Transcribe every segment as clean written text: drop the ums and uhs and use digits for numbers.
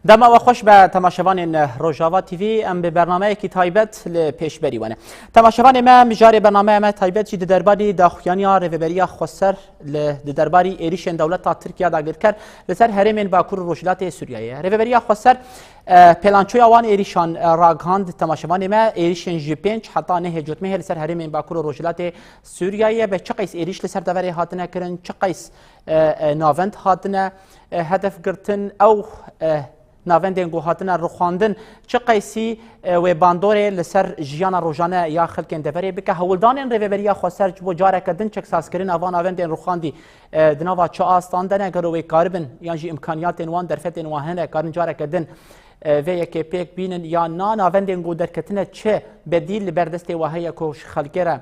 دما و خوش به تماشاوان روجاوا تیوی ام به برنامه کی تایبت ل پیشبری ونه تماشاوان ما مجاری برنامه ما تایبت چی درباری داخیانیا ریوبریا خسر ل درباری ایریشن دولت ترکیه داگر کر لسر هرمن باکور روجلات سوریه ریوبریا خسر پلانچوی آوان ایریشان راگاند تماشاوان ما ایریشن جی 5 حتی نه جوتمه لسر هرمن باکور روجلات سوریه به چقیس ایریش لسر دوره هاتنه کرن چقیس ناوند هاتنه هدف گرتن او ناوندین گوهاتنا رخواندن چه قیسی و باندوره لسر جیانا روزانه یا خلکن دبری بکه هولدانین ریوبریا خسر جو جاره کردن چک ساسکرین آوان ناوندین رخواندی دنوا چه آستاندنه گروی کاربن یعنی امکانیات وان درفتین واهنه کارن جاره کردن و یک پیک بینن یا ناوندین گو درکتنه چه بدیل بردست واهی کوش خلکره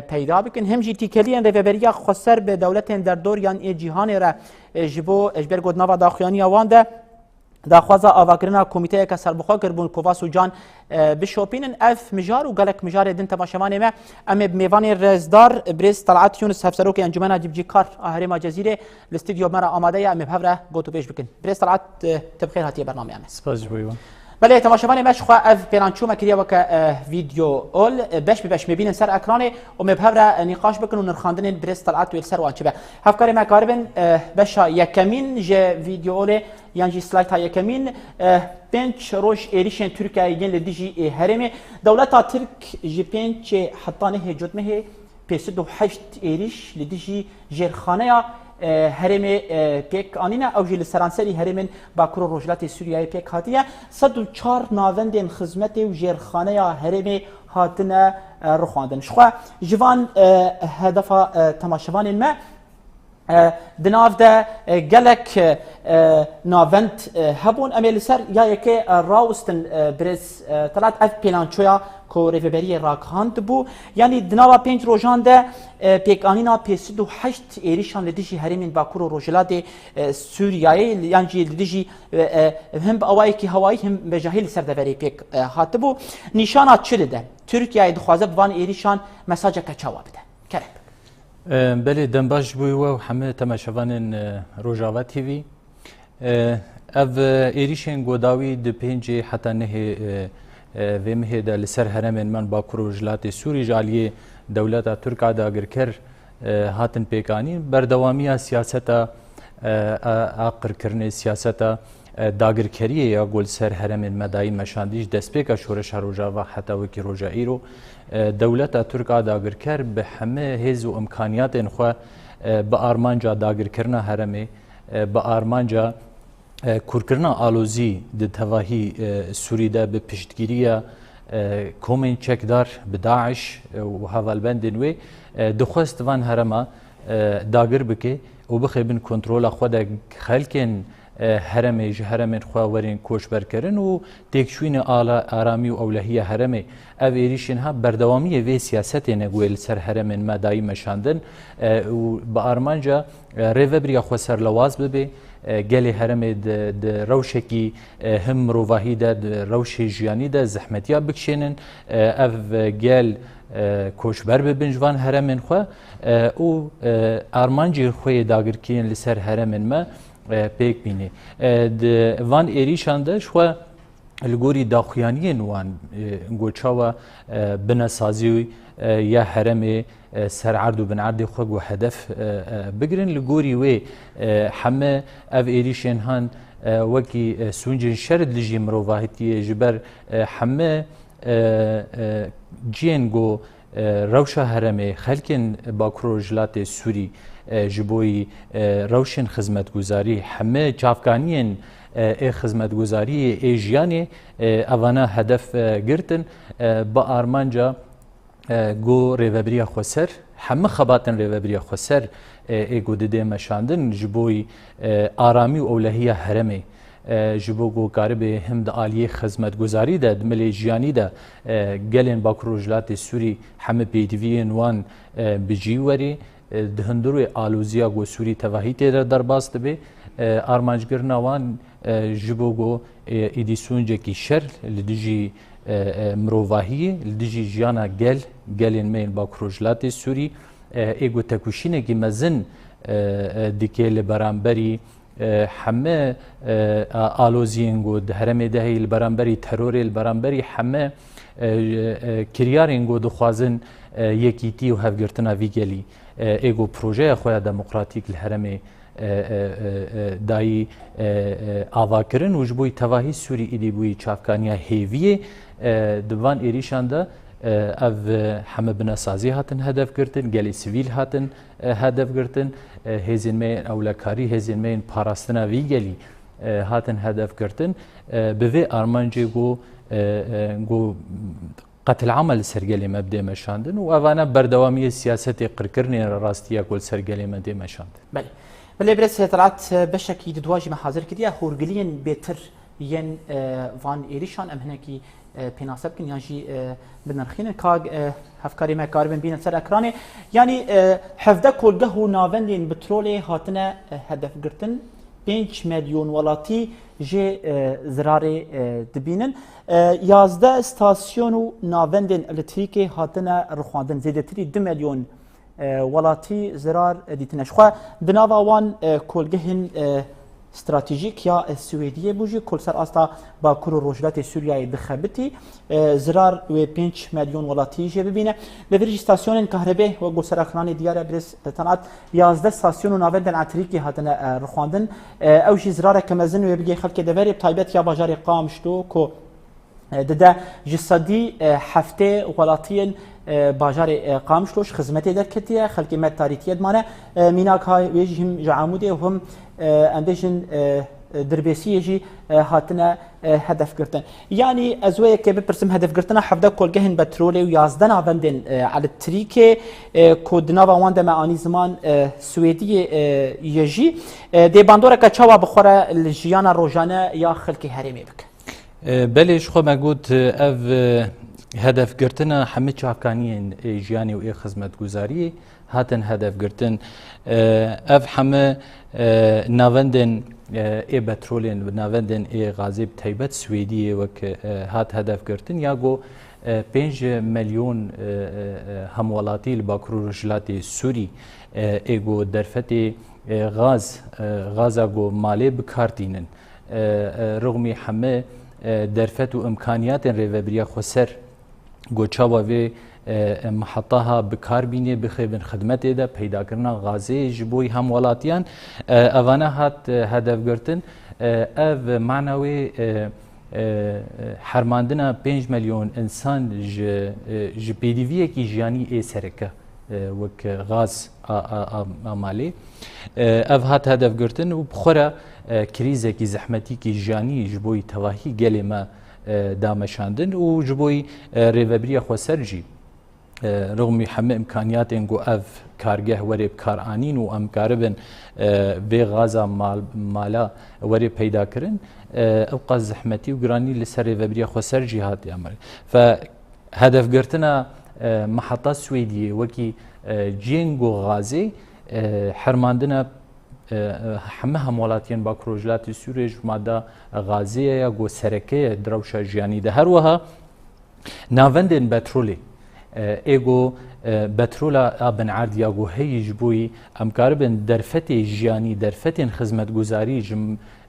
پیدا بکن هم جی تیکلیان ریوبریا خسر به دولت در دور یعنی جهان را جبو اجبر گود نوا داخیانی آوان ده داخوازا آواگرنا کمیته که سربخوا کربون کواسو جان بشوپینن اف مجار و گلک مجار دن تماشاوان ما ام میوان رزدار بریز طلعت یونس هفسروک انجمن جبجی کار هرما جزیره الاستودیو مرا آماده ام بهبره گوتو پیش بکن بریز طلعت تبخیر هاتی برنامه ام سپاس جویون بله تماشاوان ما شخوا اف پیرانچو مکریه وک ویدیو اول باش میبینن سر اکرانه و مبهبره نقاش بکن و نرخاندن بریز طلعت و سر وانچبه هفکاری ما کاربن باشا یکمین ج ویدیو اول یعنی سلایت های یکمین پنج روش ایریشن ترکیه یین لدیجی هرمه دولت ترک جی پنج حتی نه جدمه پیسد و هشت ایریش لدیجی جرخانه هرم پیک آنینا او جل سرانسری هرمن باکور روجلات سوریه پیک هاتیه 104 ناوندین خدمت و جرخانه هرم هاتنه رخواندن شخوا جوان هدف تماشاوان ما دناف ده گلک ناوند هبون امیل سر یا یکی راوستن برز طلعت اف پلانچویا کو ریوبری راکاند بو یعنی دناوا پنج روزان ده پیکانینا پیسد و هشت ایریشان لدیجی هرمین باکور روجلات سوریه یعنی لدیجی هم اوایی که هوایی هم به جاهل سر دوری پیک هاتبو نشانات چه ده ترکیه دخوازه بوان ایریشان مساج کچاوا بده کرد بله دنباش بوی و همه تماشاوان روجاوا تیوی او ایریشن گوداوی د پنج حتی نه ومه د لسر هرمن من باکور روجلات سوری جالیه دولت ترکا دا گرکر هاتن پیکانی بردوامی سیاست آقر کرن سیاست داگرکریه یا گل سر هرمن مدایی مشاندیش دست پیکا شورش روجاوا حتی وکی روجا ایرو دولت ترکا داگرکر به همه هز و امکانیات خو به آرمانجا داگرکرنا هرمه به آرمانجا کورکرنا آلوزی د تواهی سوری ده به پشتگیری کومین چکدار به داعش و هوالبندن و دخواست وان هرما داگر بکه و بخیبن کنترول خود خلکن هرمه هرمن خواورین کوش برکرن و تکشوین آرامی و اولهی هرمه او ایریشن ها بردوامی و سیاست نگویل سر هرمن مدایی مشاندن و با آرمانجا ریوبریا خسر لواز ببه گل هرمه د روشکی هم رواهی ده روش جیانی ده زحمتیا بکشینن او گل کوشبر ببن جوان هرمن خو او آرمانجی خوی داگرکین لسر هرمن ما پیک بینی وان ایریشان ده شو الگوری داخیانی نوان گوچاوا بناسازی یا هرم سرعرض و بنعرض خود و هدف بگرن الگوری و همه او ایریشان هن وکی سونجن شرد لجی مروواهتی جبر همه جینگو روشا هرم خلکن باکروجلات سوری جبوی روشن خدمتگزاری همه چافکانین خدمتگزاری ایجیانی اوانا هدف گرتن با آرمانجا گو ریوبریا خسر همه خباتن ریوبریا خسر ایگو دیده مشاندن جبوی آرامی و اولهی هرمه جبو گو کاربه هم د عالیه خدمتگزاری ده دملی جیانی ده گلن باکروجلات سوری همه پیدوین وان بجیوری دهندروی آلوزیا گو سوری تواهی تیره در باست به آرمانجگر نوان جبو گو ایدیسون جکی شر لدیجی مروواهی لدیجی جیانا گلین میل باکروجلات سوری ایگو تکوشینه که مزن دیکه لبرانبری حمه آلوزین گود هرم دهی البرانبری ترور البرانبری حمه کریارین گود خوازن یکیتی و هفگرتنا ویگلی ایگو پروژه خواه دموکراتیک الهرم دایی آواکرن و جبوی تواهی سوری ایدی بوی چافکانیا هیویه دوان ایریشان ده اف همه بناسازی هاتن هدف گرتن گلی سویل هاتن هدف گرتن هزین مین اولکاری هزین مین پاراستنا وی گلی هاتن هدف گرتن به آرمانجی گو قتل عمل سرگلی مبدأ مشاندن و اوانه بردوامی سیاست قرکرنی راستیا کل سرگلی مبدأ مشاندن. بله برس طلعت بشکی دواجی محاضر کدیه هورگلین بهتر ین وان ایریشان ام هنکی پیناسب کن یعنی بنرخین کاغ هفکاری ما کاربن بین سر اکرانه یعنی حفظه کلگه و ناوندین بترولی هاتنه هدف گرتن 5 میلیون ولاتی جه زراره دبینن 11 استاسیون و ناوندین الکتریکی هاتنه رخواندن زیدتری 2 میلیون ولاتی زرار دیتنش خو بناوا وان کلگهن استراتژیک یا سوئدیه بوجی کل سر استا با کرو روجلات سوریای دخبتی زرار و 5 میلیون ولاتی جه ببینه لورج استاسیون کهربه و گل سر اخران دیار برس تنات 11 استاسیون و ناوندن اتریکی هاتن رخواندن او جی زرار کمزن و بگی خلک دوری تایبت یا بازار قامشتو کو دده جسدی هفته ولاتین باجار قامشلوش خدمتی درکتیه خلکی مت تاریخیت مانه میناک های ویجهم جعاموده و هم اندیشن دربیسیه جی هاتنا هدف گرتن یعنی ازوی که بپرسم هدف گرتنا حفظه کلگهن بترولی و 11 ناوندن على تریک کودنا و وانده معانی زمان سوئدی یجی دی باندورا که چوا بخوره الجیانا روجانه یا خلکی هریمی بک بلش خو مگود اف هدف گرتنا همه چاکانین جیانی و خدمت گزاری هاتن هدف گرتن اف همه ناوندن ای بترولین و ناوندن ای غازی تایبت سوئدی وک هات هدف گرتن یا گو 5 میلیون همولاتی الباکرو رجلاتی سوری ایگو درفتی غازا گو مالی بکارتینن رغمی همه درفت و امکانیات ریوبریا خسر گوچاوا و محطها بکار بینه بخیبن خدمت ده پیدا کرنا غازی جبوی هم ولاتیان اوانه هات هدف گرتن اف معنوی حرماندنا 5 میلیون انسان ج پیدیویه کی جیانی ای سرکه وک غاز مالی اف هات هدف گرتن و بخوره کریزه کی زحمتی کی جانی جبوی تواهی گلی ما دامشاندن و جبوی ریوبریا خوسرجی رغم همه امکانیات انگو اف کارگه وری کارانین و امکاربن به غازا مالا وری پیدا کرن اوقات زحمتی و گرانی لسر ریوبریا خوسرجی هات عمل فهدف گرتنا محطه سوئدیه وکی جینگو غازی حرماندنا همه همولاتین با کروجلات سوریج ماده غازیه یا گو سرکه دروشه جیانی ده هر وها ناوندن بترولی ایگو بترولا ابن عرض یا گو هیج بوی امکاربن درفت جیانی درفت خدمت گزاری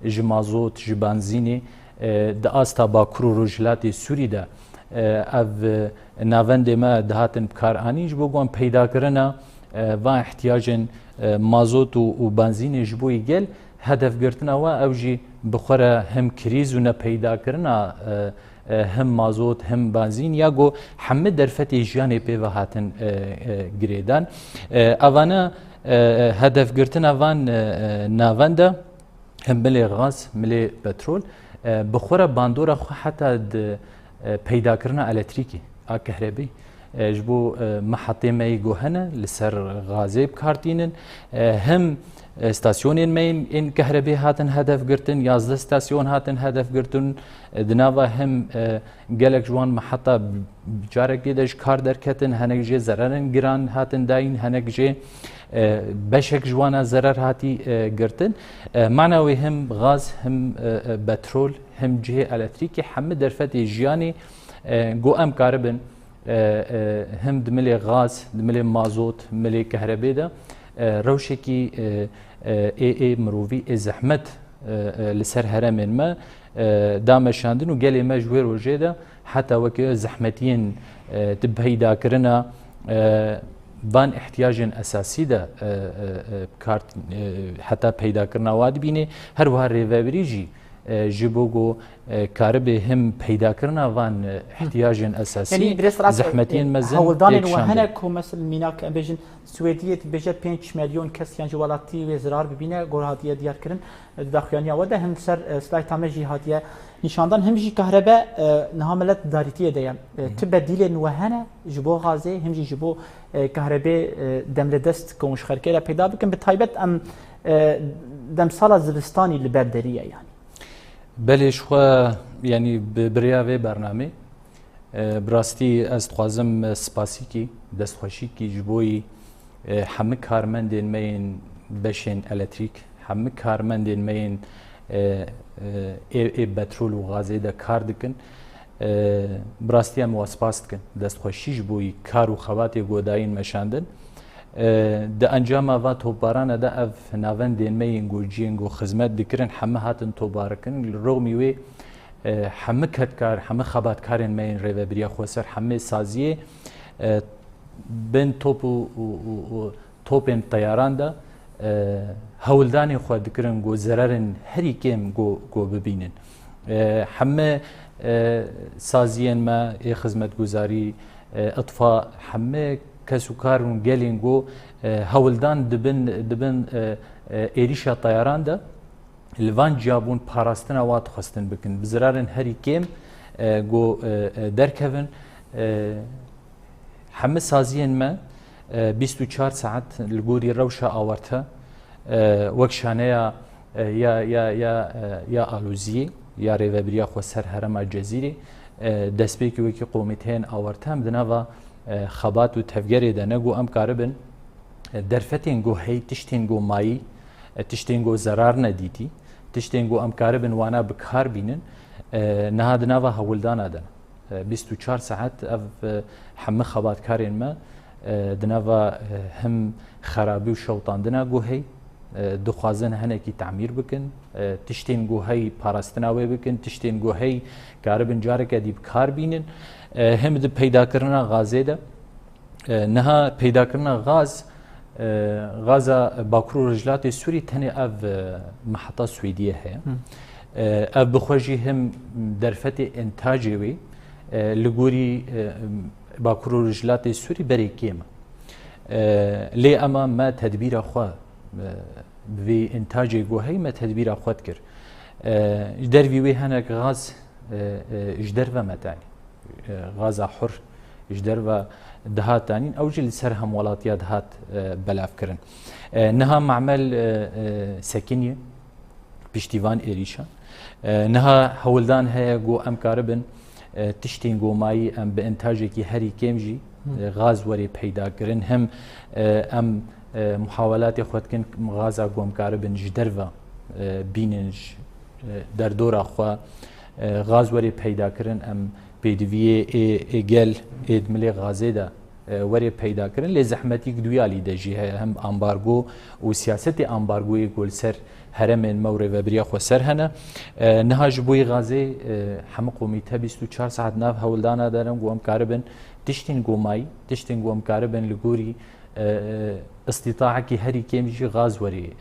جمازوت جبانزینی ده آستا با کروجلات سوری ده اف ناوند ما دهاتن بکار آنیج بگوان پیدا کرنا و احتیاجن مازوت و بنزین جبوی گل هدف گرتنا و اوجی بخوره هم کریز و نپیدا کرنا هم مازوت هم بنزین یا گو همه درفت جیانی پی و هاتن گریدان اوانه هدف گرتنا وان ناونده هم ملی غاز ملی پترول بخوره باندورا خو حتی پیدا کرنا الکتریکی کهربی جبو محطه مای گوهنه لسر غازی بکارتینن هم استاسیونین مای این کهربی هاتن هدف گرتن 11 استاسیون هاتن هدف گرتن دناوا هم گلک جوان محطه جارک دیدش کار درکتن هنگ جه زررن گران هاتن داین هنگ جه بشک جوانا زرر هاتی گرتن معنوی هم غاز هم بترول هم جه الکتریکی همه درفت جیانی گو ام کاربن هم دملي غاز دملي مازوت ملي كهرباء ده روشکی ای مروی زحمت لسر هرمین ما دامشاندن و گلی ما جوی روژه ده حتی وکی زحمتین تبهیدا کرنا بان احتیاج اساسی ده کارت حتی پیدا کرنا واد بینه هر وها ریوبریجی جبوگو کاربه هم پیدا کرنا وان احتیاج اساسی زحمتین مزن هولدان وهنا کو مثلا میناک بیجن سویدیت بیجه 5 میلیون کس یان جوالاتی و زرار ببینه گور هاتیه دیار کرن داخلانی و ده هم سر سلای تامجی هاتیه نشاندان همجی كهرباء نهاملت داريتيه ديا تبديل وهنا جبو غازي همجي جبو كهرباء دم لدست كومش خركيلا پیدا بكن بتايبت ام دم سالا زلستاني لبردريه يعني بلش خو يعني برياوي برنامج براستي از خوازم سپاسی کی دست خوشی کی جبوی همه کارمندین مین بشین الکتریک همه کارمندین مین ای پترول و غازی ده کار دکن براستی هم واسپاست کن دست خوشیش بوی کار و خواتي گوداین مشاندن ده انجام و توبارانه ده اف ناوندین مین گو جینگو خدمت دکرن همه هاتن توبارکن رغمی وی همه کار همه خبات کارن مین ریوبریا خوسر همه سازیه بن توپ و توپن طیاران ده هولدانی خود دکرن گو ضررن هری کم گو ببینن همه سازیان ما خدمت گزاری اطفاء همه کسو کارون گلین گو هولدان دبن ایریشا طیاران ده الوان جابون پاراستنا وات خستن بکن بزرارن هری کم گو درکون همه سازیان ما 24 ساعت لگوری روشا آورته وەکشانەیە یا ئالوزیە یا ڕێڤەبریا خۆ سەر هەرەما جەزیرێ دەستپێکی وەکی قۆمیتەیەن ئاوەرتەم دناوە خەبات و تەفگەرێدا نەگو ئەم کارە بن دەرفەتێن گۆ هەی تشتێن گۆ مایی تشتێن گۆ زەرار نەدیتی تشتێن گۆ ئەم کارە بن وانە بکار بینن نەها دناوە هەوڵدانادەن 24 ساعت ئەv هەمە خەباتکارێن مە دناوە هەم خرابی و شەوتاندنا گۆ هەی دخوازن هنکی تعمیر بکن تشتین گوهی پاراستناوی بکن تشتین گوهی کاربن جارک دیب کار بینن هم د پیدا کردن غازه ده نها پیدا کردن غازا باکرو رجلات سوری تنه اف محطه سویدیه هه اف بخوجی هم درفت انتاجی وی لگوری باکرو رجلات سوری بری کیما لی اما ما تدبیر خواه في إنتاج جوهي ما تدبير أخوات كر جدر في وهناك غاز جدر ومتاني غاز حر جدر ودهات تانين أو جل سرهم ولاتيا دهات بلاف كرن نها معمل سكنية بشتيفان إريشا نها هولدان هيا جو أم كاربن تشتين جو ماي أم بإنتاجك هري كيمجي غاز وري بيدا كرن هم أم محاولات خود کن غازا گم کاربن جدروا بیننج در دور خوا غاز وری پیدا کردن ام پیدویه ایگل ادملی غازه دا وری پیدا کردن لزحمتی دویالی دجی هم امبارگو و سیاست امبارگوی گل سر هرمن موره و بریا خو سر هنه نهاج بوی غازه هم قومیته 24 ساعت ناف هولدانا دارم گم کاربن تشتین گومای تشتین گم کاربن لگوری استطاعك هري كيمجي غاز وري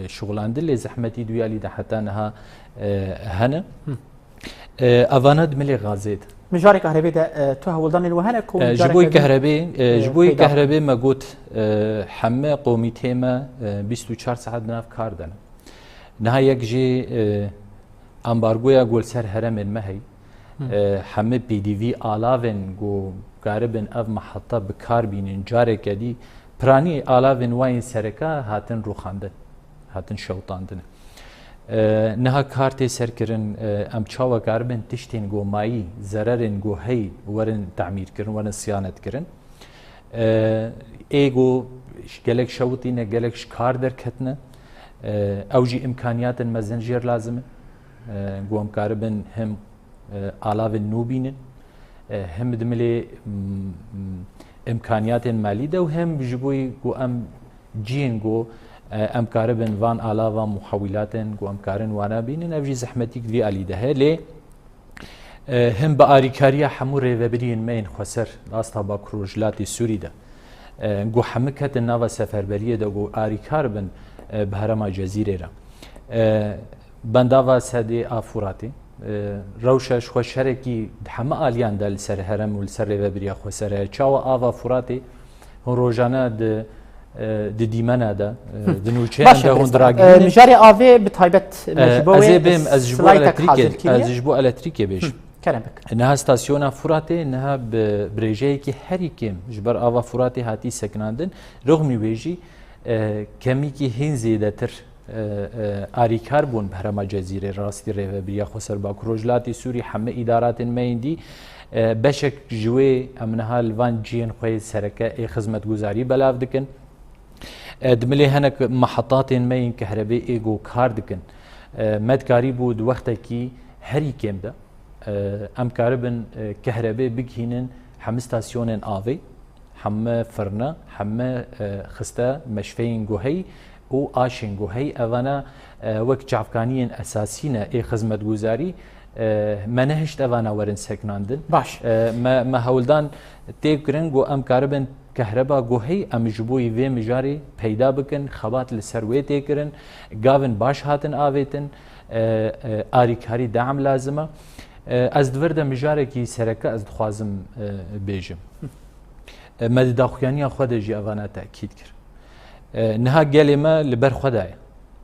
شغلان دل زحمتي دويالي ده حتى انها هنا افاند ملي غازيت مجاري كهرباء ده تو هولدان الوهنه كو جبوي كهرباء ما قلت حمى قوميتي ما 24 ساعه ناف كاردن نهايه جي امبارغويا جول سر هرم المهي حمى بي دي في الافن جو قاربن اف محطه بكار بين جاري كدي پرانی آلاوین واین سرکا هاتن روخاندن هاتن شوطاندن نها کارت سرکرن ام چاوا کاربن تشتین گو مایی ضررن گو هی ورن تعمیر کرن ورن صیانت کرن ایگو گلک شوطینه گلک کار در کتنه اوجی امکانیات مزنجیر لازمه گو ام کاربن هم آلاوین نو بینن هم دملی امکانیات مالی ده و هم جبوی گو ام جینگو ام کاربن وان علاوه محاولاتن گو ام کارن وانا بینن افجی زحمتی کدی علی ده لی هم با آریکاریا حمور ریوبرین مین خسر داستا با کروجلاتی سوری ده گو حمکت ناو سفربریه ده گو آریکار بن بهرما جزیره را بنداوا سدی آفوراتی روشش خو شرکی همه آلیان دل سر هرم و سر ریوبریا خسر چاو آوا فوراتی روزانه د دیمنه ده د نوچه ده هون دراگین مجاری آوی به تایبت مجبوی از بیم از جبو الکتریک از جبو الکتریک بیش کلام بک نه استاسیون فوراتی نه برژه کی هری کم جبر آوا فوراتی هاتی سکناندن رغمی بیجی کمی کی هین زیاده تر آریکار بون بهرما جزیره راستی ریوبریا خسر با کروجلاتی سوری همه ادارات میندی بشک جوی امنها الوان جین خوی سرکه خدمت گزاری بلاف دکن دملی هنک محطات مین کهربی ایگو کار دکن مدکاری بود وقتی کی هری کم ده ام کاربن کهربی بگهینن هم استاسیون آوی هم فرنا هم خسته مشفین گوهی او آشین گوهی اوانا وقت جافکانین اساسینه ای خدمت گزاری منهشت اوانا ورن سکناندن باش ما هولدان تیکرن گو ام کاربن کهربا گوهی ام جبوی و مجاری پیدا بکن خبات لسروی تیکرن گاون باش هاتن آویتن آریکاری دعم لازمه از دورده مجاره کی سرکه از دخوازم بیجم مد داخویانی خود جی اوانا تاکید کرد نها گلی ما لبر خدای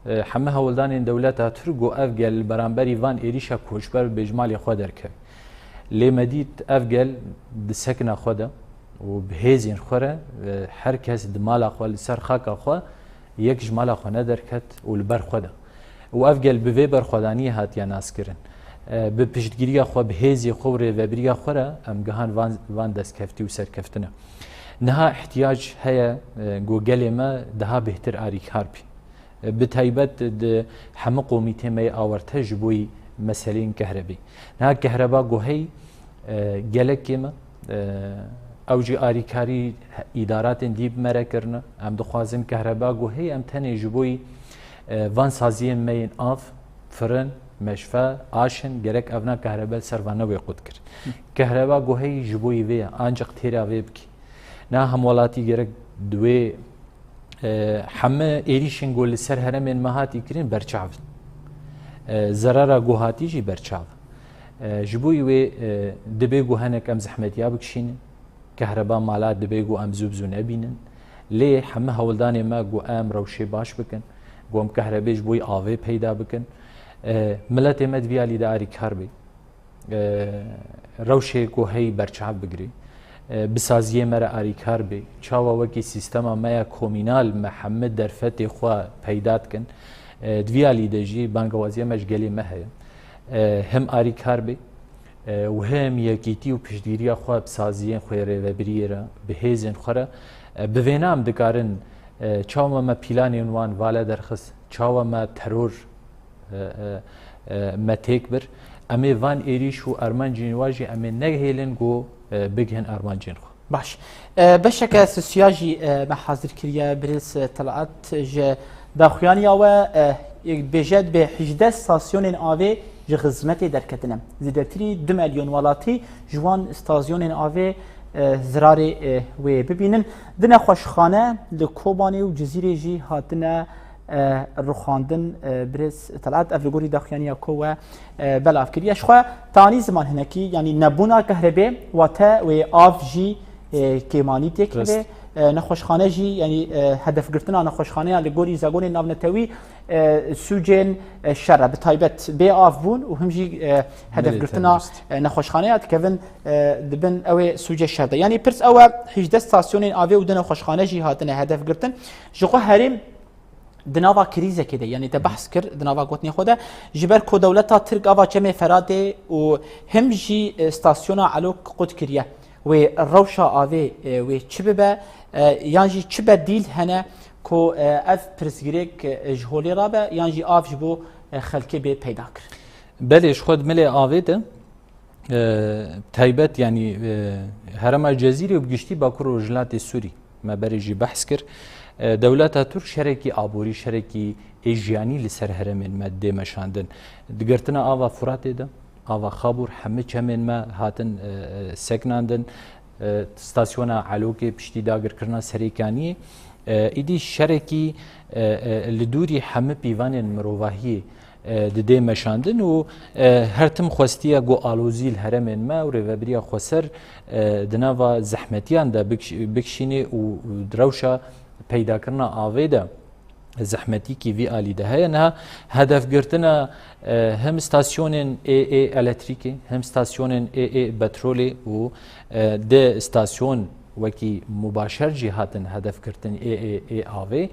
همه هولدان دولت ترگو اف گل برانبری وان ایریشا کوچبر بجمال خود درکه لی مدید اف گل دسکن خوده و بهزین خوره هر کس دمال خو سر خاک خو یک جمال خو ندرکت و لبر خوده و اف گل به بر خدانی هات یا ناس کرن به پشتگیری خو بهزی خوره و بریا خوره ام گهان وان دست کفتی و سر کفتنه نها احتیاج هيا جوجل ما ده بهتر آریک هاربی بتایبت همه قومیتی می آورته جبوی مسئله کهربی نها کهربا گوهی گلک ما اوجی آریکاری ادارات دیب مره کرنه ام دخوازم کهربا گوهی ام تنه جبوی وان سازی مین آف فرن مشفى آشن گرک اونا کهربا سروانه وی قد کرد کهربا گوهی جبوی وی آنجا تیرا وی بکی نه همولاتی گرک دوی همه ایریشن گول سر هرمن مهاتی کرین برچاو ضرر گوهاتی جی برچاو جبوی و دبی گوهنک ام زحمتیا بکشین کهربا مالات دبی گو ام زوبزو نبینن لی همه هولدان ما گو ام روشی باش بکن گو ام کهربی جبوی آوی پیدا بکن ملت مدویالی داری کار بی روشی گوهی برچاو بگری بسازیه مرا آریکار بی چاوا وکی سیستما مایا کومینال محمد درفت خوا پیدات کن دویالی دجی بانگوازیه مشگلی مهه هم آریکار بی و هم یکیتی و پشتگیری خوا بسازیه خویره و بریره بهیزن خوره بوینام دکارن چاوا ما پیلان عنوان والا درخص چاوا ما ترور ما تکبر امی وان ایریش و ارمان جنواجی امی نگهیلن گو بگهن ارمان جن خو باش بشك سياجي ما حاضر كريا بريس طلعت ج داخوانيا و بجد به 18 ستاسيون آوي ج خدمت دركتنم زيدتري 2 مليون ولاتي جوان ستاسيون آوي زراري و ببينن دنا خوشخانه لكوباني و جزيره جي هاتنا رخاندن بريس طلعت افلغوري داخوانيا كو بلاف كريا شخوا تاني زمان هناكي يعني نبونا كهرباء واتا و آف جي كيماني تكبه نخوشخانه جي يعني هدف گرتنا نخوشخانه لغوري زاغون ناونتوي سوجين شر بتايبت بي آف بون و هم جي هدف گرتنا نخوشخانه كيفن دبن او سوجي شر يعني برس او 18 ستاسيون آوي ودنا خوشخانه جي هاتنا هدف گرتن جخو هرم دناوا كريزه كده يعني تبحث كر دناوا قوتني خوده جبر كو دولتا ترك افا چمه فراده و هم جي ستاسيونا علو قد كريه و الروشا آوي و چبه يانجي چبه ديل هنا كو اف برسگريك جهولي رابه يانجي آف جبو خلقه بي پیدا كر بلش خود ملي آوي ده تايبت يعني هرم الجزيري و بگشتي باكور وجلات سوري ما بريجي بحث كر دولتا ترک شرکی آبوری شرکی ایجیانی لسر هرمین مده مشاندن دگرتنا آوا فرات ده آوا خابور همه چمن ما هاتن سکناندن ستاسیونا علوکه پشتی داگر کرنا سریکانی ایدی شرکی لدوری همه پیوان مروواهی دده مشاندن و هر تم خواستیا گو آلوزیل هرمن ما و ریوبریا خسر دناوا زحمتیان ده بکشینه و دروشا پیدا کرنا آویده زحمتی کی وی آلی ده هی نه هدف گرتنا هم استاسیون ای الکتریکی هم استاسیون ای پترولی و ده استاسیون وکی مباشر جهاتن هدف کردن ای آوی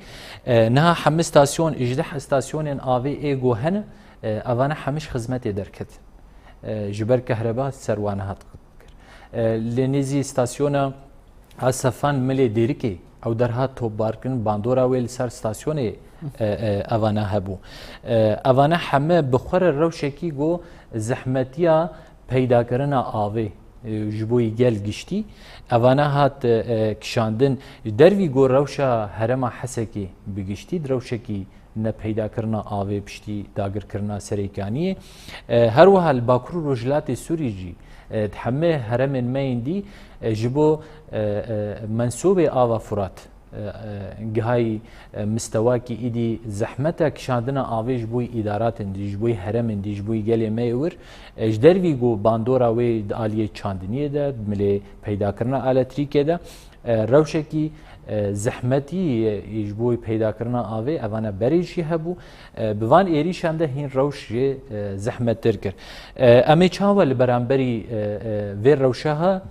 نه هم استاسیون اجده استاسیون آوی ای گوهن اوانه همش خدمت درکت جبر کهربا سروانه هات لنیزی استاسیون اصفان ملی دیرکی او درها توپ بارکن باندورا ویل سر ستاسیون اوانه هبو اوانه همه بخور روشکی گو زحمتیا پیدا کرنا آوی جبوی گل گشتی اوانه هات کشاندن دروی گو روشا هرما حسکی بگشتی روشکی نه پیدا کرنا آوی پشتی داگر کرنا سریکانی هر وحال باکرو رجلات سوری جی همه هرم مایندی جبو منسوب آوا فرات گهای مستواکی ایدی زحمتا کشاندنا آویج بوی ادارات اندیج بوی هرم اندیج بوی گلی میور اجدر ویگو باندورا وی آلیه چاندنیه ده ملی پیدا کرنا الکتریکه ده روشکی زحمتی یجبوی پیدا کرنا آوی اوانه بریشی هبو بوان ایریشان ده هین روش زحمت ترکر امی چاول برانبری وی روشها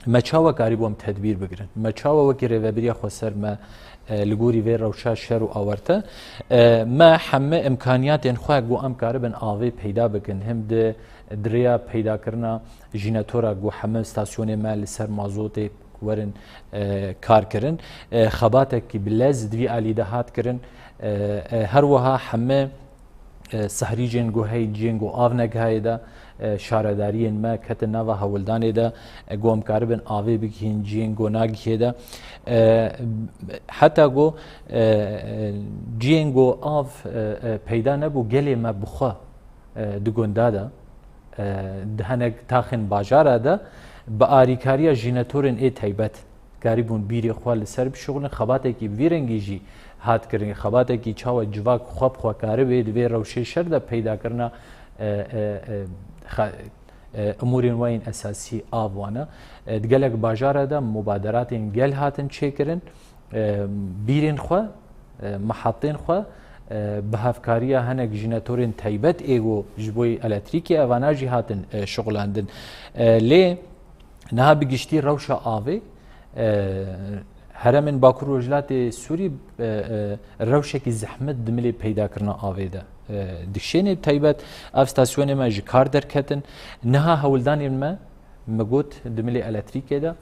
ما چاوا کاریبوم تدبیر بگیرن ما چاوا وکی ریوبریا خسر ما لگوری وی روشا شر و آورته ما همه امکانیات انخواه گو ام کاربن آوی پیدا بکن هم ده دریا پیدا کرنا جیناتورا گو همه استاسیون ما لسر مازوت ورن کار کرن خباتك بلاز دوی آلی دهات کرن هر وها همه سحری جنگو هی جنگو آونگ های دا شاردارین ما کت نوا هولدان دا گوم کاربن آوی بکین جنگو ناگی دا حتی گو جنگو آو پیدا نبو گلی ما بخوا دگوندا دا دهنگ تاخن باجارا دا با آریکاریا جیناتورن ای تایبت گریبون بیری خوال سر بشغلن خباته کی ویرنگی جی هات کرن خباته کی چاو جواک خواب خوا کاره بید وی روشه شر دا پیدا کرنا امورین وین اساسی آوانا دگلک باجاره دا مبادرات گل هاتن چه کرن بیرین خوا محطین خوا به هفکاریا هنگ جیناتورن تایبت ایگو جبوی الکتریکی اوانا جی هاتن شغلاندن لی نها بگشتی روشا آوی هرمن باکر وجلات سوری روشکی زحمت دملی پیدا کرنا آوی ده دکشینی تایبت اف ستاسیون ما جکار درکتن نها هولدانی ما مگوت دملی الکتریکی ده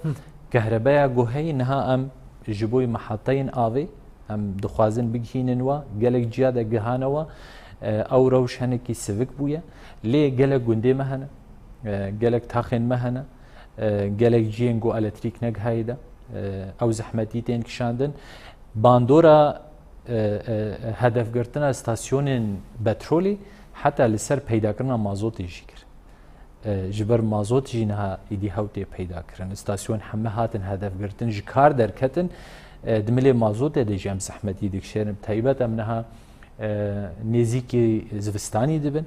کهربایا گوهی نها ام جبوی محطین آوی ام دخوازن بگهینن و گلک جیاد گهانه و او روش هنکی سوک بویا لی گلک گنده مهنه گلک تاخین مهنه گلک جینگو الکتریک نگ هایده او زحمتی تین کشاندن باندورا هدف گرتن استاسیون پترولی حتی لسر پیدا کرنا مازوتی جی کر جبر مازوت جی نها ایدی هاوتی پیدا کرن استاسیون همه هاتن هدف گرتن جی کار درکتن دملی مازوت ده جام زحمتی دکشرن تایبت امنها نزیکی زوستانی دبن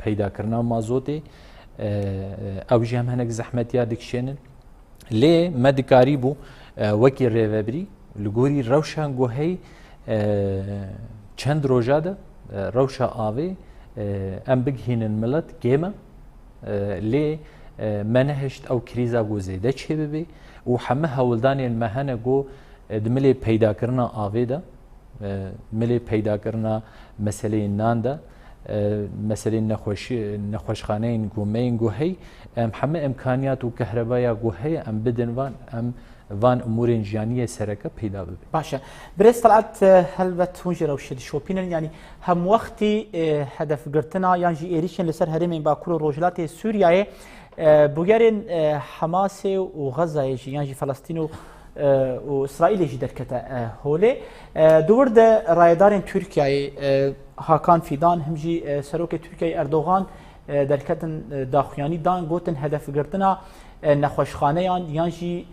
پیدا کرنا مازوتی او جام هنگ زحمتیا دکشنن لی مدکاری بو وکی ریوبری لگوری روشان گوهی چند روزا ده روشا آوی ام بگهینن ملت گیمه لی منهشت او کریزا گو زیده چه ببی و همه هولدانی المهنه گو دملی پیدا کرنا آوی ده ملی پیدا کرنا مسئله نان ده مسئله نخوشخانه گومین گوهی همه امکانیات و کهربایا گوهی ام بدن وان امور جانیه سرکه پیدا ببین. باشه. برای طلعت هلبت هونجی روشد شوپینن یعنی هم وقتی هدف گرتنا یعنی ایریشن لسر هرمین باکور روجلات سوریه بوگرین حماس و غزه یعنی فلسطین و و اسرائیل جی درکته هوله دورد رایدارین ترکیه هاکان فیدان همجی سروک ترکیه اردوغان درکتن داخویانی دان گوتن هدف گرتنا نخوشخانه یانجی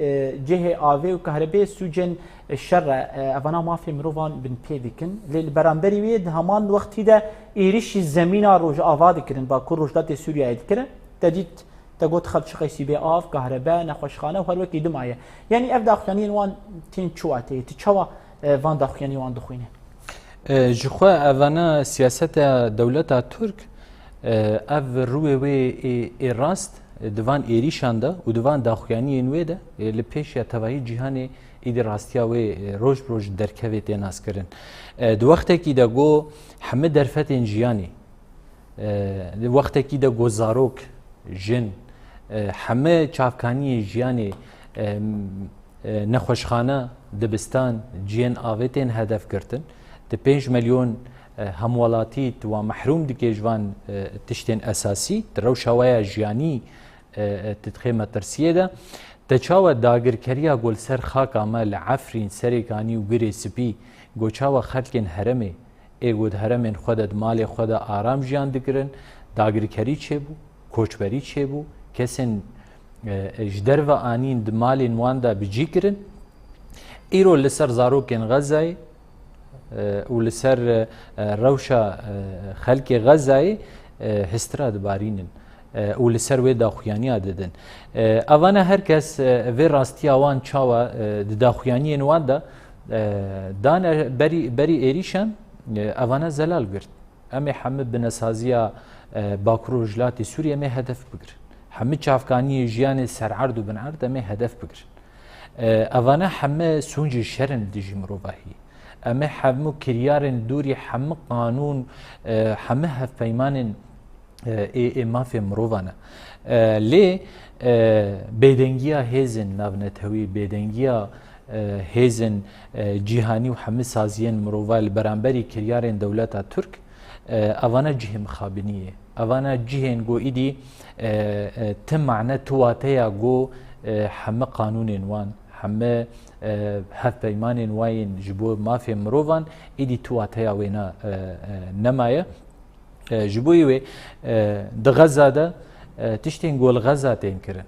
جه آوه و کهربه سوجن شر اوانا مافی مروان بن پیدکن لیل برانبری وید همان وقتی ده ایریش زمین روش آواده کرن با کور روشدات سوریه کرن تجید تقول خلط شقيسي بي آف كهرباء نخوشخانه وهر وقت دمايه يعني اف داخلاني وان تين چواتي تشوا وان داخلاني وان دخوينه جخوا اوانا سياسة دولة ترك اف روي وي راست دوان ايريشان دا و دوان داخلاني انوي دا لپیش تواهی جهان ایدی راستیا و روش بروش درکوی تیناس کرن دو وقت کی دا گو همه درفت انجیانی دو وقت کی دا گو زاروک جن همه چافکانی جیانی نخوشخانه دبستان جین آویتین هدف کردن ده 5 میلیون همولاتی و محروم دکی جوان تشتین اساسی درو شوایا جیانی تدخیمه ترسیه ده تچاو داگرکریا گل سر خاک عمل عفرین سریکانی و گری سپی گوچاو خلکن هرمه ایگود هرمن خودت مال خود آرام جیان دکرن داگرکری چه بو کوچبری چه بو کسین جدر و آنین دمال نواندا بجی کرن ایرو لسر زاروکن غزای و لسر روشا خلق غزای هسترا دبارینن و لسر وی داخویانی دادن اوانا هر کس وی راستی آوان چاوا داخویانی نواندا دان بری ایریشن اوانا زلال گرد امی حمد بنسازیا باکر و جلاتی سوریه می هدف بگیرن همه چافکانی جیان سرعرض و بنعرض می هدف بگیرن اوانا همه سونج شرن دیجی مروباهی اما همه کریارن دوری همه قانون همه هفپیمان مافی مروبانه لی بیدنگیا هیزن ناونتوی بیدنگیا هیزن جیهانی و همه سازیان مروبال برانبری کریارن دولت ترک اوانا جه مخابنیه اوانا جهن گو ایدی تم معنی تواتیا گو همه قانون وان همه هف پیمان واین جبو مافی مروان ایدی تواتیا وینا نمایه جبوی وی د غزه ده تشتین گول غزه تین کرن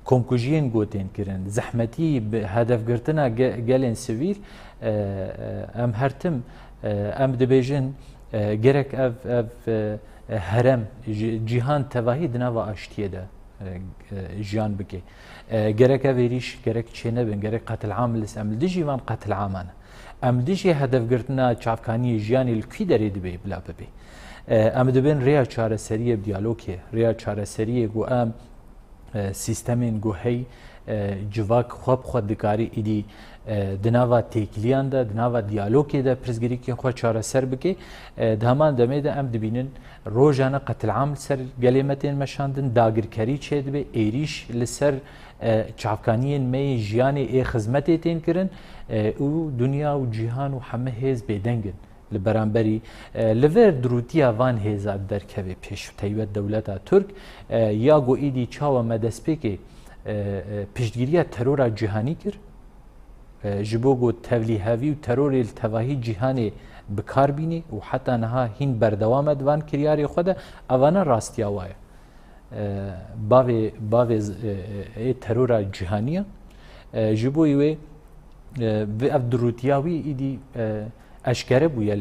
کمکوژین گو تین کرن زحمتی هدف گرتنا گلن سویر ام هرتم ام دبیجن gerek ev herem cihan tevahi dina ve aştiye de jiyan bike gerek ev eriş gerek çene bin gerek katil amlis em dici van katil aman em dici hedef girtina çavkani jiyan ilki deri dibe bla bebe em dibin riya çare seriye diyaloge riya çare seriye gu em sistemin gu hey civak xwab dikari idi دناوا تکلیان ده دناوا دیالوگی ده پرزگیری که خود چاره سر بکی دهمان دمه ده ام دبینن روزانه قتل عام سر گلیمتین مشاندن داگرکری چه دبی ایریش لسر چافکانیین می جیانی ای خدمتی تین کرن او دنیا و جهان و همه هیز بیدنگن لبرانبری لور دروتیا وان هیزاد در کبی پیش تایید دولت ترک یا گو ایدی چاو مدسپیکی پیشگیری ترور جهانی کرد جبوگو تولیهاوی و ترور التواهی جهانی بکار بینی و حتی نها هین بردوام دوان کریاری خود اوانا راستیا وای باوی ترور جهانیه جبوی وی اف دروتیاوی ایدی اشکره بویا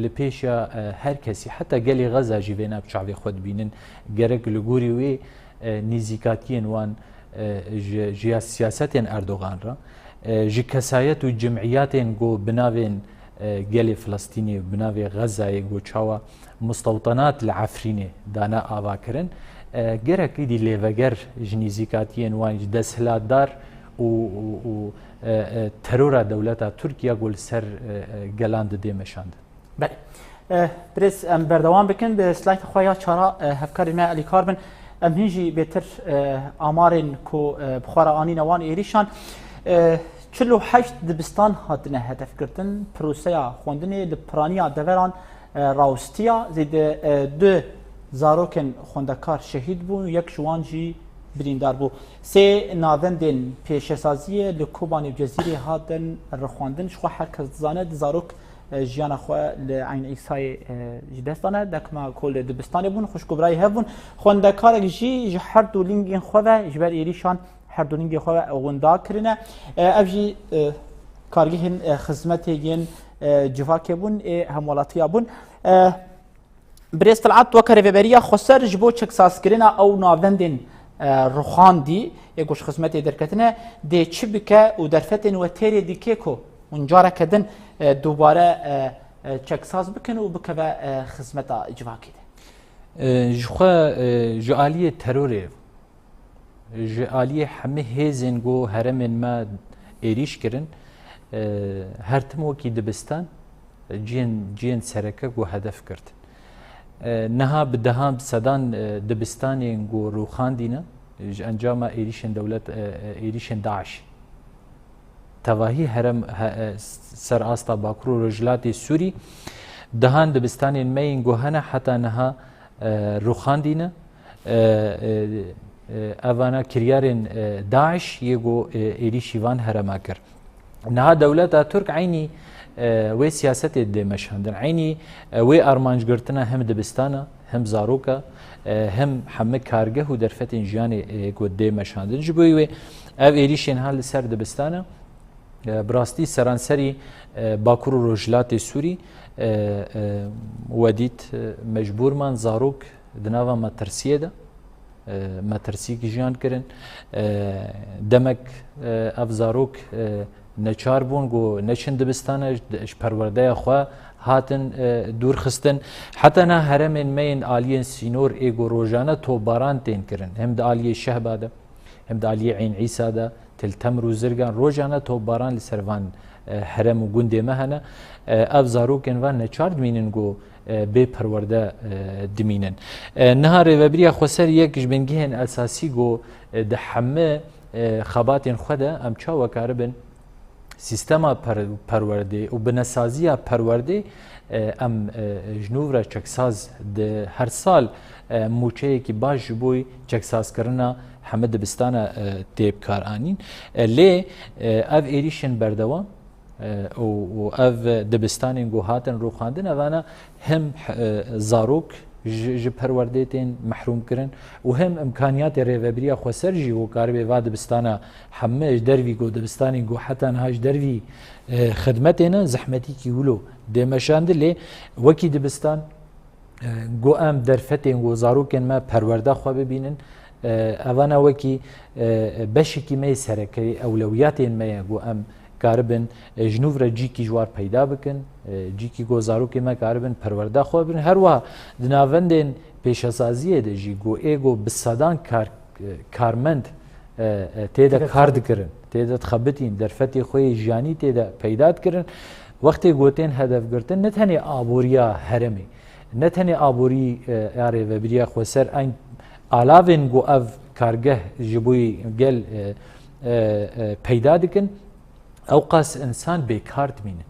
لپیشا هر کسی حتی گلی غزه جیوینا بچاوی خود بینن گرک لگوری وی نزیکاتین وان جیا سیاستین اردوغان را جی کسایت و جمعیاتین گو بناوین گلی فلسطینی بناوی غزه گو چاوا مستوطنات العفرینه دانا آوا کرن گرک ایدی لیوگر جنیزیکاتین وان دسهلاتدار و ترور دولت ترکیه گل سر گلاند دیمشاند. بله. برس ام بردوام بکن به سلایت خواهی چرا هفکاری ما علی کاربن ام هنجی بهتر آمارن کو بخوار آنی نوان ایریشان 48 دبستان هاتنه هدف کردن پروسیا خوندنی دپرانیا دوران راوستیا زید دو زاروکن خوندکار شهید بون یک جوان جی بریندار بو سه ناوندن پیشسازی لکوبانی جزیره هاتن رخواندن شخو هر کس زانه زاروک جیانا خو لعین ایسای جدستانه دکما کل دبستانی بون خوشگبرای هفون خوندکار جی هر دو لینگین خو و جبر ایریشان هر دو لینگین خو وندا کرنه افجی کارگیهن خدمتین جواکی بون همولاتیا بون بريست العط وكر فيبريا خسر جبو تشك ساسكرينا او نافندين روخاندي يقوش خدمتي دركتنا دي تشبكه ودرفتن وتيري دي كيكو ونجارة كدن دوباره تشك ساس بكن وبكبا خدمتا جواكي جخوا جاليه تروري جاليه حمي هيزنغو هرمن ما ايريش كرن هر تموكي دبستان جين سركه و هدف کرد نها بدهم سدان دبستان گو روخاندینا انجام ایریشن دولت ایریشن داعش تواهی هرم سر آستا باکرو رجلات سوری دهان دبستان مین گو هنه حتی نها روخاندینا اوانا کریارن داعش یگو ایریشیوان هرما کر نها دولت ترک عینی و سیاست دی مشهندن عینی و ارمانج گرتنا هم دبستانا هم زاروکا هم حمه کارگه و درفت انجیان گود دی مشهندن جبوی و او ایریشین حال سر دبستانا براستی سرانسری باکور و رجلات سوری ودیت مجبور من زاروک دناوا مترسیه ده مترسی کی جیان کرن دمک اف زاروک نچار بون گو نشند بستانه پرورده خو هاتن دور خستن حتی نه هرمن مین آلیین سینور ایگو روزانه تو باران تین کرن هم د آلیه شهباده هم د آلیه عین عیسی ده تلتم روزرگان روزانه تو باران لسروان حرم و گنده مهنه اف زاروکن و نچار دمینن گو به پرورده دمینن نهار و بریا خسر یک جبنگیهن اساسی گو د حمه خباتن خدا ام چا وکاربن سیستما پرورده و بنسازی پرورده ام جنوب را چکساز ده هر سال موچه کی باش بوی چکساز کرنا حمد دبستان تیب کار آنین لی او ایریشن بردوام و او دبستان گوهاتن رو خواندن اوانا هم زاروک ج پرورده تین محروم کرن و هم امکانیات ریوبریا خسر جی و کاربه و دبستانا همه دروی گو دبستانی گو حتی نهاش دروی خدمتنا زحمتی کی ولو دمشاند لی وکی دبستان گو ام درفتین گو زاروکن ما پرورده خو ببینن اوانا وکی بشکی می سرکی اولویاتین ما گو ام کاربن جنوب را جی کی جوار پیدا بکن جی کی گوزارو که ما کاربن پرورده خو بن هر وا دناوندن پیشسازی ده جی گو ایگو بسادان کارمند تیدا کار دکرن تیدا تخبتین درفتی خوی جانی تیدا پیدا کرن وقتی گوتین هدف گرتن نه تنی آبوریا هرمی نه تنی آبوری یاری و بریا خو سر این علاوه گو اف کارگه جبوی گل پیدا دکن اوقاس انسان بیکار دمینن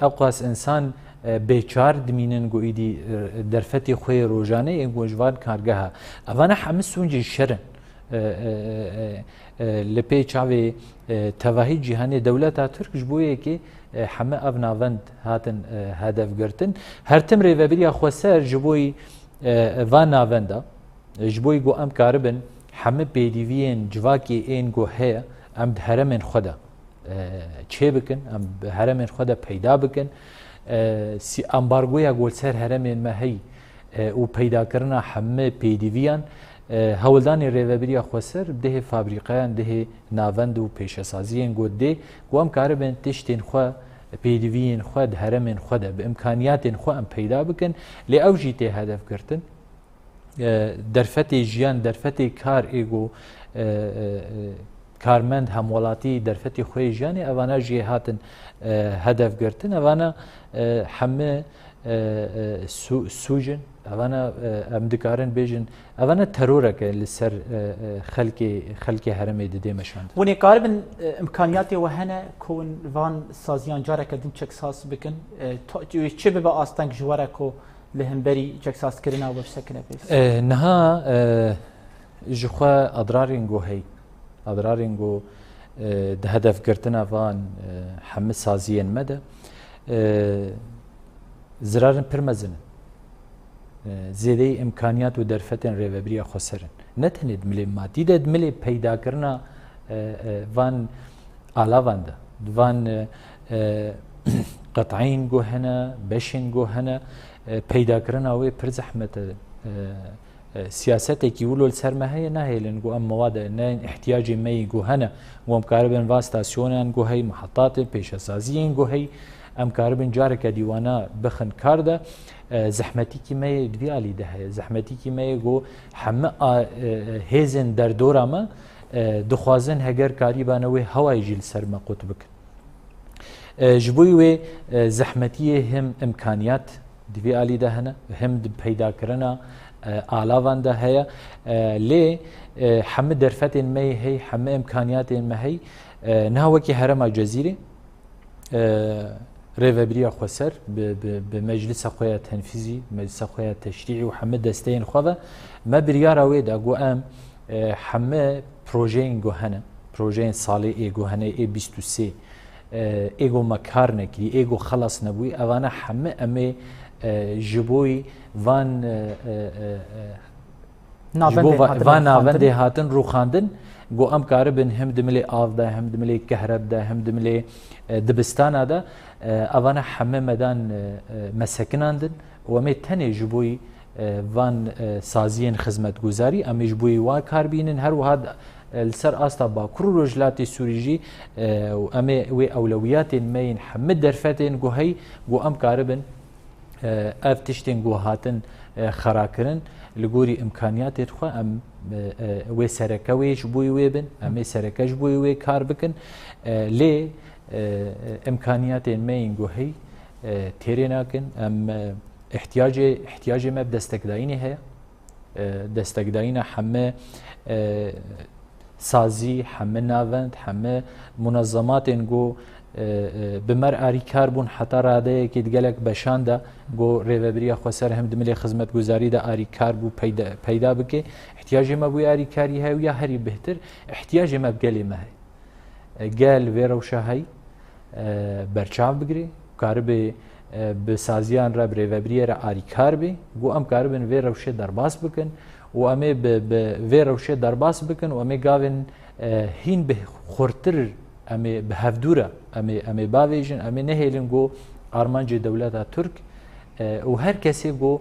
اوقاس انسان بیچار دمینن گو ایدی درفتی خوی روزانه این گوجوان کارگه ها اوانا همه سونج شرن لپی چاوی تواهی جهانی دولت ترک جبویه که همه او ناوند هاتن هدف گرتن هر تمری و بریا خوسر جبوی و ناونده جبوی گو ام کاربن همه بیدیوین جواکی این گو هیا ام هرمن خدا چه بکن ام هرمن خدا پیدا بکن سی امبارگویا گول سر هرمن مهی و پیدا کردن همه پیدیویان هولدان ریوبریا خوسر ده فابریقیان ده ناوند و پیشسازیان گود ده گوام کاربن تشتین خو پیدیوین خود هرمن خدا به امکانیات خو ام پیدا بکن لی اوجی ته هدف کردن درفت جیان درفت کار ایگو کارمند همولاتی درفتی خوی جانی اوانا جی هاتن هدف گرتن اوانا همه سوجن اوانا امدکارن بیجن اوانا ترورا که لسر خلقی حرمی دیده مشاند ونی کاربن امکانیاتی وهنه کون وان سازیان جاره کدین چکساس بکن چه به آستانگ جواره کو لهم بری چکساس کرنا و بسکنه بیس نها جخوا اضرارين جو هي اضرارين جو ده هدف گرتنا وان حمد سازيين مدى زرارن پرمزن زیده امکانیات و درفتن ریوبریا خسرن نتند ملی مادی داد ملی پیدا کرنا وان علاوه ده وان قطعين جو هنا بشين جو هنا پیدا کرنا و پر زحمت سیاست کی ولول سرمایه نه هیلن جو ام مواد نه احتیاج می جو هنا و ام کاربن واستاسیونن جو هی محطات پیش سازیین جو هی ام کاربن جارک دیوانا بخن کارده زحمتی کی می دیالی ده زحمتی کی می جو همه هیزن در دورما دخوازن هگر کاری بانوی هوای جیل سرما قطبک جبوی و زحمتی هم امکانیات دیالی ده هنه هم پیدا کرنا علاوه ده هيا لي حمد درفت مي هي حم امكانيات ما هي نهوكي هرم الجزيره ريفبريا خسر بمجلس اخويا تنفيذي مجلس اخويا تشريعي وحمد دستين خوفا ما بريارا ويد اقو ام حم بروجين جوهنا بروجين صالي اي جوهنا اي 23 ايجو مكار نكري ايجو خلص نبوي اوانا حم امي جبوي وان ناوندی هاتن رو خواندن گو ام کاربن هم دملی آف ده هم دملی کهرب ده هم دملی دبستان ده اوانا همه مدان مسکناندن و می تنی جبوی وان سازین خدمت گزاری امی جبوی وا کار بینن هر وهاد السر استا با کرو رجلات سوریجی و امی و اولویات مین حمد درفتن گو هی گو ام کاربن اف تشتين جو هاتن خراكرن لغوري امكانيات خو ام وي سركوي جبوي ويبن ام سركه جبوي وي كار بكن لي امكانيات مين جو هي تيريناكن ام احتياج ما بدستقدايني هي دستقداينا حمه سازي حمه ناوند حمه منظمات جو بمر آری کار بون حتی راده که دگلک بشانده گو ریوبریا خسر هم دملی خدمت گزاری ده آری کار بو پیدا بکه احتیاج ما بوی آری کاری های یا هری بهتر احتیاج ما بگلی ما هی گل ویروشه هی برچاو بگری کار به سازیان را ریوبریا را آری کار بی گو ام کار بین ویروشه درباس بکن و امی به ویروشه درباس بکن و امی گاون هین به خورتر امی به هفدوره امی باویجن امی نهیلن گو آرمانج دولت ترک و هر کسی گو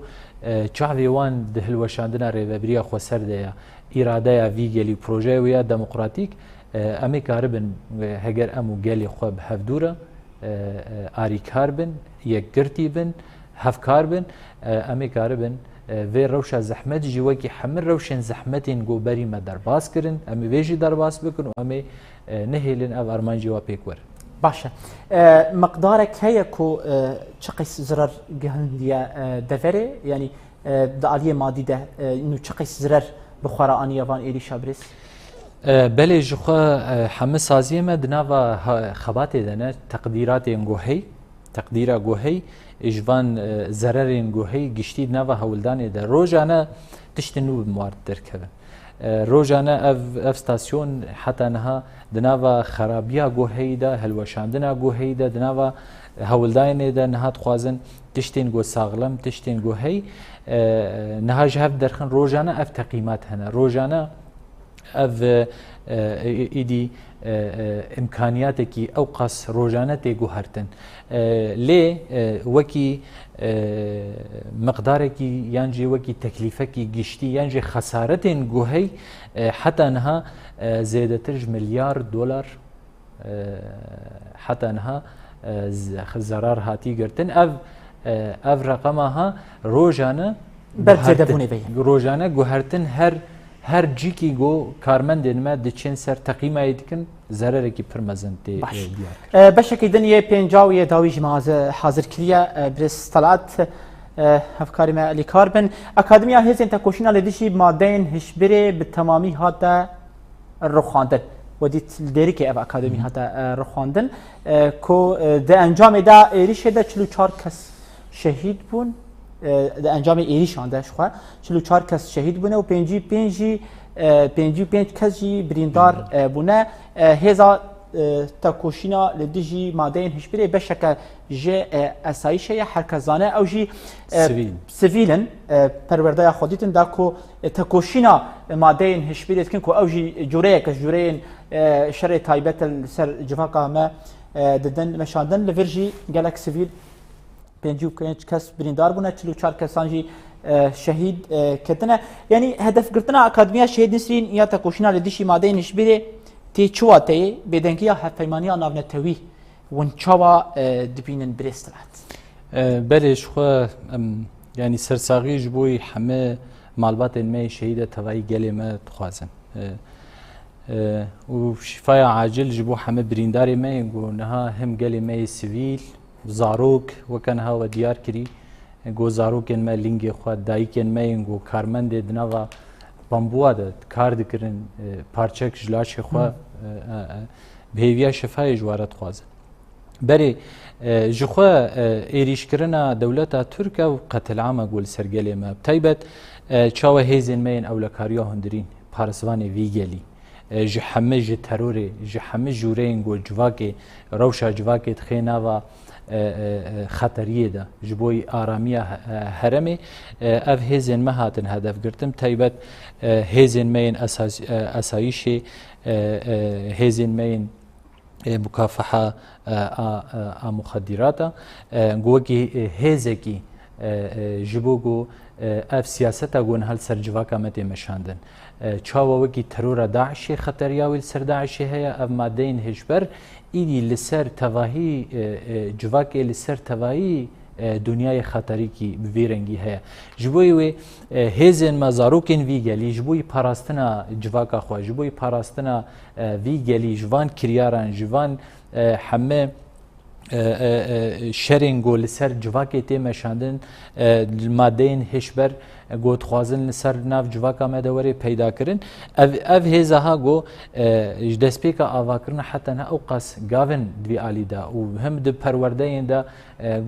چاویوان ده هلوشاندن ریوبریا خسر ده اراده وی گلی پروژه ویا دموکراتیک امی کاربن هگر امو گلی خو به هفدوره آری کاربن یک گرتی بن هف کاربن امی کاربن و روش زحمت جوکی حمل روشن زحمتین گو بری ما درباس کرن امی ویجی درباس بکن و امی نهیلن او ارمانجی و پیکور باشه مقدارك هي كو تشقيس زرار جهندية دفري يعني دعالية مادي ده انه تشقيس زرار بخورا اني يفان ايلي شابريس بله جخوا حمل سازیه ما دناوا خباته دنه تقدیرات انگوهی تقديرا جوهي اجوان زررين جوهي گشتي نوا هولداني ده روجانا تشتنو بموارد دركبه روجانا اف ستاسيون حتى انها دناوا خرابيا جوهي ده هلوشاندنا جوهي ده دناوا هولداني ده نها تخوازن تشتين جو ساغلم تشتين جوهي نها جهف درخن روجانا اف تقييمات هنا روجانا اف ايدي امكانياتك اوقص روجانتي جوهرتن لي وكي مقدارك ينجي وكي تكليفك جشتي ينجي خسارة جوهي حتى انها زادت مليار دولار حتى انها زرار هاتي قرتن اف رقمها روجانا روجانا جوهرتن هر جيكي جو كارمندن ما دچين سر تقييمه يدكن زرركي پرمزنتي ديار بشكل دنيا بينجاويه داويج حاضر كليا برس طلعت افكار ما اللي كاربن اكاديميا هيزن تكوشنا لديشي مادين هشبري بالتمامي هذا الرخاندن وديت ديريكي اف اكاديمي هذا الرخاندن كو ده انجام ده ايريش ده 44 كس شهيد بون ده انجام ایریشان داشت خو 44 کس شهید بونه و 5 5 55 کەس جی بریندار بوونە هێزا تەکۆشینا لە دژی مادەین هشبرێ بەشەکە ژێ ئەسایشەیە هەرکەزانە ئەو ژی سڤیلن پەروەردەیە خۆدیتن دا کۆ تەکۆشینا مادەین هشبرێت کن کۆ ئەو ژی جوورەیەکە جوورەیەن شەرێ تایبەتە سەر جڤاکە ئەمە ددن مەشاندن لە ڤێرژی گەلک سڤیل 55 کەس بریندار بوونە 44 کەسان جی شهید کردنه یعنی هدف گرتنا اکادمیا شهید نسرین یا تکوشینا لدیشی ماده نشبیره تی چواته بدنگیا هفیمانیا ناونتوی ونچوا دبینن برستلات بلش خو يعني سرساغي جبوي حما مالبات الماء شهيده توي قالي ما تخازن وشفايا عاجل جبو حما برينداري ما يقولنها هم قالي ما سيفيل زاروك وكان هوا ديار كري گو زاروکن ما لینگی خود دایکن ما اینگو کارمند دنوا بامبوا ده کار دکرن پارچک جلاش خو بهویا شفای جوارت خوازه بری جخوا ایریش کرنا دولت ترکیه و قتل عام گول سرگلی ما تایبت چاوه هیزن ما این اولکاریا هندرین پارسوان ویگلی جحمه جتروری جحمه جورین گول جواکی روشا جواکی تخینا و خطریه ده جبوی آرامیه هرمی اف هیزن مهاتن هدف گرتم تایبت هیزن مین اسایشی هیزن مین مکافحه مخدراتا گوگی هیزکی جبوگو اف سیاستا گون هل سر جواکا متی مشاندن چاوا وکی ترور داعشی خطریاوی سر داعشی هیا اف مادین هجبر ایدی لسر تواهی جواکی لسر تواهی دنیای خطری کی بویرنگی هیا جبوی و هیزن مزاروکن وی گلی جبوی پاراستنا جواکا خوا جبوی پاراستنا وی گلی جوان کریاران جوان همه شرینگو لسر جواکی تی مشاندن مادین هشبر گوت خوازن لسر ناف جواکا مدوری پیدا کرن اف هزها گو دسپیکا آواکرن حتی نه اوقاس گاون دوی آلی دا و هم د پرورده این دا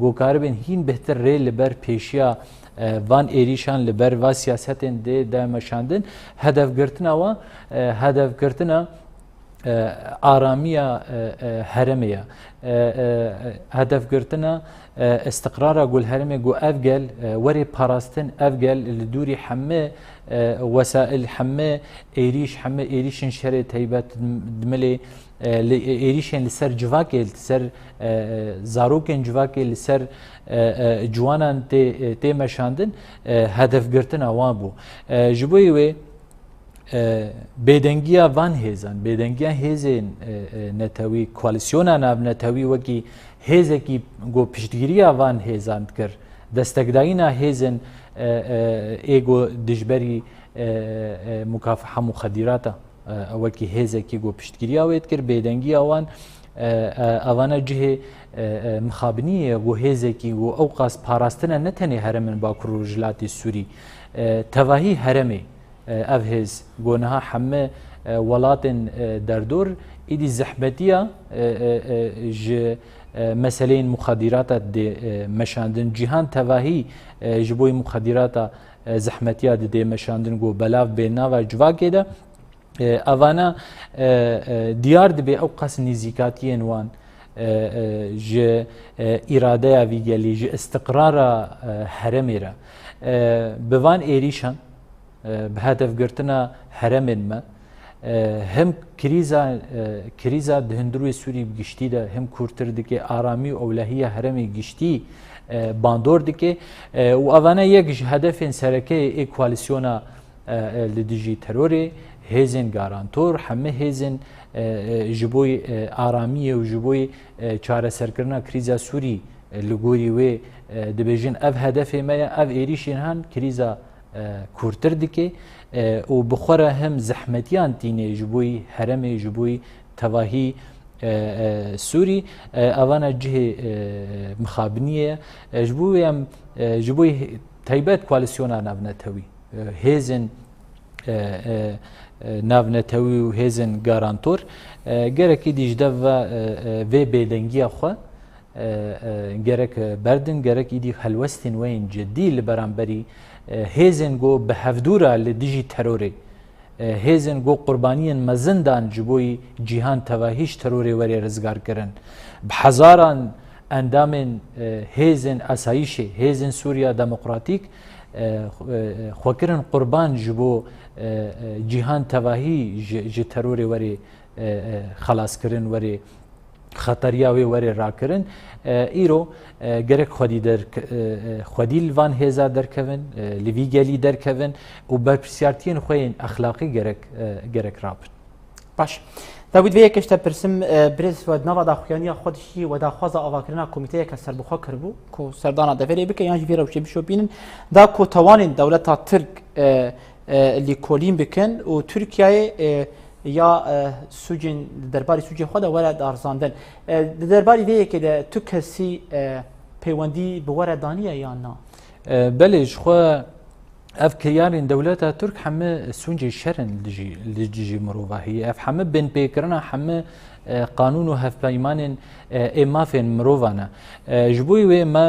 گو کاربین هین بهتر ری لبر پیشیا وان ایریشان لبر و سیاستین ده مشاندن هدف گرتنا و هدف گرتنا آرامیه هرمیه هدف گرتنا استقرار گل هرمه گو افجل وری پاراستن افجل لدوری حمه وسائل حمه ایریشن شر تایبت دملی ایریشن لسر جواکی لسر زاروکن جواکی لسر جوانان تی مشاندن هدف گرتنا وان بو جبوی و بدنگیا وان هیزن بدنگیا هیزن نتاوی کوالیسیونا ناو نتاوی وکی هیزه کی گو پشتگیریا وان هیزان کر دستگداینا هیزن ایگو دجبری مکافحه مخدراتا وکی هیزه کی گو پشتگیریا وید کر بدنگیا وان اوانا جه مخابنیه گو هیزه کی گو اوقاس پاراستنا نتنی هرمن باکر رجلاتی سوری تواهی هرمی اف هز گونها همه ولاتن دردور ایدی زحمتیه ج مسئله مخدرات دی مشاندن جهان تواهی جبوی مخدرات زحمتیه دی مشاندن گو بلاف بینا و جواگه ده اوانا دیار دی اوقاس نزیکاتی وان ج اراده ویگلی ج استقرار هرمی را بوان ایریشان بهدف گرتنا هرمن ما هم کریزا دهندروی سوری گشتی ده هم کورتر دکه آرامی و اولهیه هرمی گشتی باندور دکه و اوانا یک هدف سرکه ای کوالیسیونا لدیجی تروری هیزن گارانتور همه هیزن جبوی آرامی و جبوی چاره سرکرنا کریزا سوری لگوری و دبیجن اف هدف ما اف ایریشین هن کریزا کورتر دکه و بخوره هم زحمتیان تینه جبوی هرم جبوی تواهی سوری اوانا جه مخابنیه جبوی تایبت کوالیسیونا ناونتوی هیزن ناونتوی و هیزن گارانتور گرکی دیجده و بیدنگی خو گرک بردن گرک ایدی خلوستین وین جدی لبرانبری هیزن گو به هفدورا لدیجی تروری هێزن گۆ قوربانیان مەزندان ji بۆی جیهان تەواهیش تەرۆرێ وەرێ ڕزگارکردن بحەزاران ئەندامên هێزن ئاسایشێ هێزن سووریا دەموقراتیک خۆکردن قوربان ji بۆ جیهان تەواهی ji تەرۆرێ وەرێ خلاصکردن وەرێ خەتەریاوێ وەرێ ڕاکردن ئیرۆ گەرەک خودی لڤان هێزا دەرکەون لڤی گەلی دەرکەون و بەرپرسیارتیان خۆیان ئەخلاقی گەرەک رابن باش داوید وی یەکەشتە پرسم برێز ناوا داخوایانیا خۆدشی و داخوازە ئاواکردنا کۆمیتەیەکە سەربخوا کردبوو کۆ سەردانا دەڤێرێ بکە یانجی vê rewşê bişopînin da kۆتەوانên dewleta Tirk lîkolîn bikin û Tirkiyeyê ya sucên derbarî sucê xwe de were darzandin di derbarî vê yekê de tu kesî peywendî bi were daniye yan na belê ji xwe ev kiryarên dewleta Türk heme suncê şerin li dijî mirovahiyê ev heme binpêkirina heme qanûn û hevpeymanên ê mafên mirovan e ji bo wê me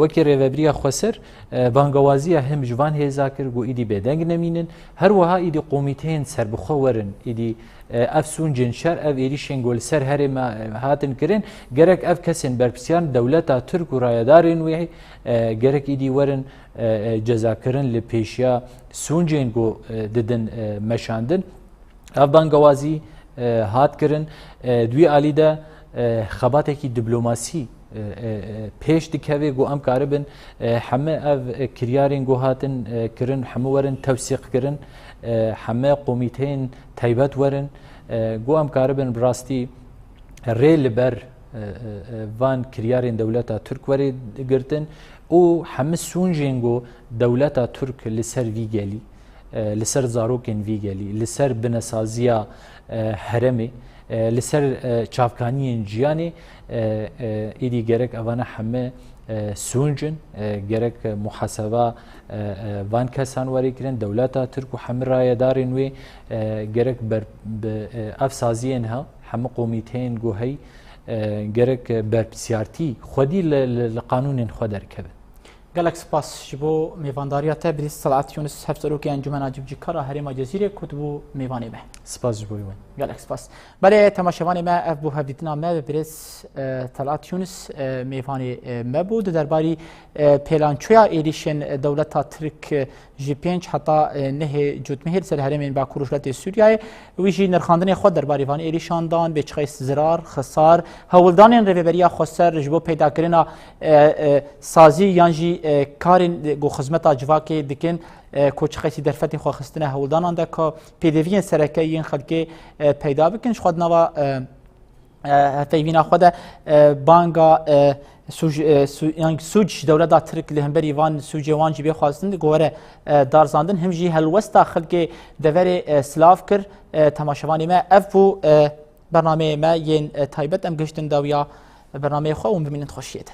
wekî rêveberiya Xweser bangewaziya him ji van hêza kir got îdî bêdeng nemînin her wiha îdî komîteyên serbixwe werin îdî ev suncên şer ev êrişên gol ser herê me hatin kirin gerek ev kesên berpirsiyar dewleta Türk û rayedarên wê gerek îdî werin cezakirin li pêşiya suncên got didin meşandin ev bangewazî hat kirin دوی علی ده خباتێکی دیبلۆماسی پێش dikeve got em karibin heme ev kiryarên got hatin kirin hemû werin tewsîq kirin heme komîteyên taybet werin got em karibin bi rastî rê li ber van kiryarên dewleta Türk werê girtin û heme suncên got dewleta Türk li ser vî gelî li ser zarokên vî gelî li ser binesaziya heremê li ser çavkaniyên jiyanê êdî gerek evana heme suncin gerek muhaseba van kesan werê kirin dewleta Türk û hemî rayedarên wê gerek ev saziyên ha hemî komîteyên got hey gerek berpirsiyartî xwedî li qanûnên xwe derkevin gelek spas ji bo mêvandariya te birî Salat Yunus hevserokê Encûmena Civcîkara Herêma Cezîrê ku dibû mêvanê me spas ji bo wê gelek spas belê temaşevanê me ev bû hevdîtina me ve birêz Salat Yunus mêvanê me bû di derbarî pêlançoya êrişên dewleta Tirk ji 5 heta nehê cotmehêr ser herêmên Bakur û Şiletê Sûriyayê wî jî nirxandinê xwe derbarî van êrişan dan bêçixê zirar xisar hewildanên rêveberiya Xweser ji bo peydakirina sazî yan jî karên got xizmeta civakê dikin koçxesî derfetên xwe xistine hewildanan de ka pêdeviyên serekeyî yên xelkê peyda bikin ji xwe di nava hevpeyvîna xwe de banga suc dewleta Tirk li hemberî van sucê wan jî bê xwaztin got were darzandin him jî helwesta xelkê deverê silav kir temaşevanê me ev bû bernameyê me yên taybet em gihiştin dawiya bernameyê xwe û bimînin xweşiyê de